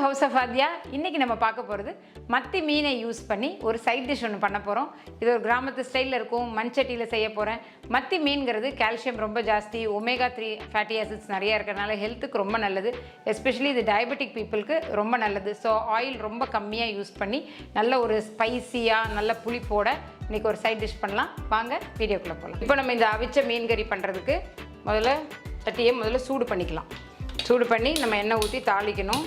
to House of Aadhyaa. இன்னைக்கு நம்ம பார்க்க போறது மத்தி மீனை யூஸ் பண்ணி ஒரு சைட் டிஷ் ஒன்று பண்ண போறோம். இது ஒரு கிராமத்து ஸ்டைல்ல இருக்கும். மண்சட்டியில செய்ய போறேன். மத்தி மீன்ங்கிறது கால்சியம் ரொம்ப ஜாஸ்தி, ஒமேகா 3 ஃபேட்டி ஆசிட்ஸ் நிறைய இருக்கறனால ஹெல்த்துக்கு ரொம்ப நல்லது. எஸ்பெஷலி இது டயபெட்டிக் பீப்புளுக்கு ரொம்ப நல்லது. ஸோ ஆயில் ரொம்ப கம்மியா யூஸ் பண்ணி நல்ல ஒரு ஸ்பைசியா நல்ல புளிப்போட இன்னைக்கு ஒரு சைட் டிஷ் பண்ணலாம். வாங்க வீடியோக்குள்ள போகலாம். இப்போ நம்ம இந்த அவிச்ச மீன் கறி பண்றதுக்கு முதல்ல சூடு பண்ணிக்கலாம். சூடு பண்ணி நம்ம எண்ணெய் ஊற்றி தாளிக்கணும்.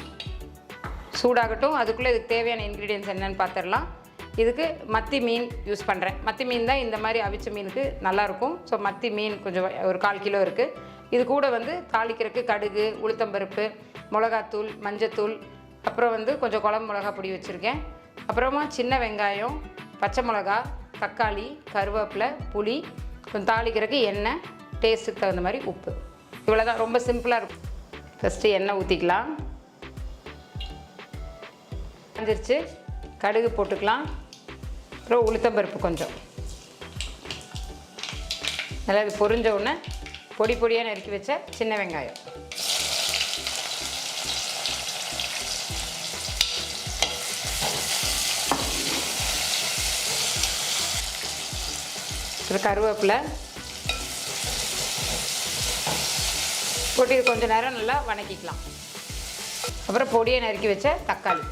சூடாகட்டும். அதுக்குள்ளே இதுக்கு தேவையான இன்க்ரீடியன்ஸ் என்னென்னு பார்த்துடலாம். இதுக்கு மத்தி மீன் யூஸ் பண்ணுறேன். மத்தி மீன் தான் இந்த மாதிரி அவிச்ச மீனுக்கு நல்லாயிருக்கும். ஸோ மத்தி மீன் கொஞ்சம் ஒரு 1/4 கிலோ இருக்குது. இது கூட தாளிக்கிறதுக்கு கடுகு, உளுத்தம்பருப்பு, மிளகாத்தூள், மஞ்சத்தூள், அப்புறம் கொஞ்சம் குழம்பு மிளகா பொடி வச்சுருக்கேன். அப்புறமா சின்ன வெங்காயம், பச்சை மிளகா, தக்காளி, கருவேப்பிலை, புளி, கொஞ்சம் தாளிக்கிறதுக்கு எண்ணெய், டேஸ்ட்டுக்கு தகுந்த மாதிரி உப்பு. இவ்வளோ தான், ரொம்ப சிம்பிளாக இருக்கும். ஃபஸ்ட்டு எண்ணெய் ஊற்றிக்கலாம். வந்துருச்சு. கடுகு போட்டுக்கலாம். அப்புறம் உளுத்தம்பருப்பு கொஞ்சம். நல்லா இது பொரிஞ்ச உடனே பொடி பொடியாக நறுக்கி வச்ச சின்ன வெங்காயம். கருவேப்பிலை போட்டு இது கொஞ்சம் நேரம் நல்லா வணக்கிக்கலாம். அப்புறம் பொடியை நறுக்கி வச்ச தக்காளி,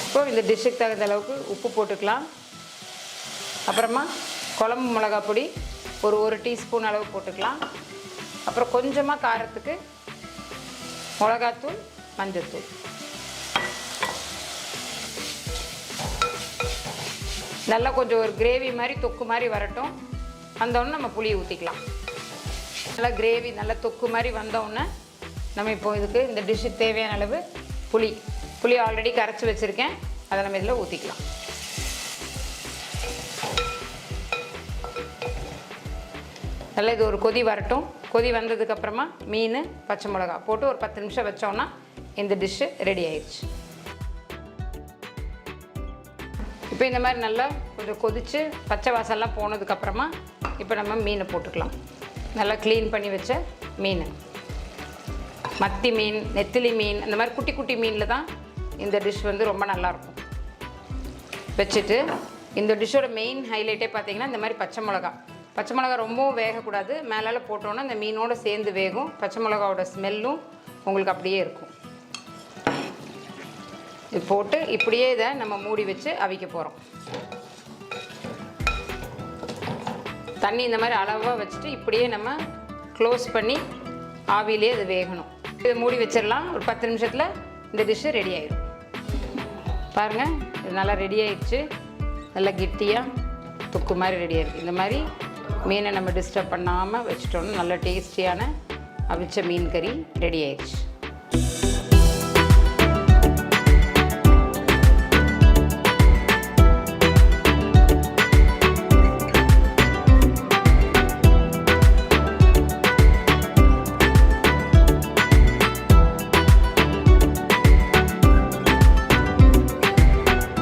இப்போ இந்த டிஷ்ஷுக்கு தகுந்த அளவுக்கு உப்பு போட்டுக்கலாம். அப்புறமா குழம்பு மிளகா பொடி ஒரு டீஸ்பூன் அளவு போட்டுக்கலாம். அப்புறம் கொஞ்சமாக காரத்துக்கு மிளகாத்தூள், மஞ்சத்தூள். நல்லா கொஞ்சம் ஒரு கிரேவி மாதிரி தொக்கு மாதிரி வரட்டும். வந்தோடனே நம்ம புளியை ஊற்றிக்கலாம். நல்லா கிரேவி நல்லா தொக்கு மாதிரி வந்தோடனே நம்ம இப்போ இதுக்கு இந்த டிஷ்ஷுக்கு தேவையான அளவு புளி ஆல்ரெடி கரைச்சி வச்சுருக்கேன். அதை நம்ம இதில் ஊற்றிக்கலாம். நல்லா இது ஒரு கொதி வரட்டும். கொதி வந்ததுக்கப்புறமா மீன், பச்சை மிளகா போட்டு ஒரு 10 நிமிஷம் வச்சோன்னா இந்த டிஷ்ஷு ரெடி ஆயிடுச்சு. இப்போ இந்த மாதிரி நல்லா கொஞ்சம் கொதித்து பச்சை வாசல்லாம் போனதுக்கப்புறமா இப்போ நம்ம மீனை போட்டுக்கலாம். நல்லா க்ளீன் பண்ணி வச்ச மீன், மத்தி மீன், நெத்திலி மீன், அந்த மாதிரி குட்டி குட்டி மீனில் தான் இந்த டிஷ் ரொம்ப நல்லாயிருக்கும். வச்சுட்டு இந்த டிஷ்ஷோட மெயின் ஹைலைட்டே பார்த்தீங்கன்னா இந்த மாதிரி பச்சை மிளகா ரொம்பவும் வேகக்கூடாது. மேலால் போட்டோன்னா இந்த மீனோடு சேர்ந்து வேகும். பச்சை மிளகாவோட ஸ்மெல்லும் உங்களுக்கு அப்படியே இருக்கும். இது போட்டு இப்படியே இதை நம்ம மூடி வச்சு அவிக்க போகிறோம். தண்ணி இந்த மாதிரி அளவாக வச்சுட்டு இப்படியே நம்ம க்ளோஸ் பண்ணி ஆவிலே அது வேகணும். இதை மூடி வச்சிடலாம். ஒரு 10 நிமிஷத்தில் இந்த டிஷ்ஷு ரெடி ஆயிடும். பாருங்கள், இது நல்லா ரெடி ஆயிடுச்சு. நல்லா கெட்டியாக தொக்கு மாதிரி ரெடி ஆயிடுது. இந்த மாதிரி மீனை நம்ம டிஸ்டர்ப் பண்ணாமல் வச்சுட்டோன்னா நல்ல டேஸ்டியான அவிச்ச மீன் கறி ரெடி ஆயிடுச்சு.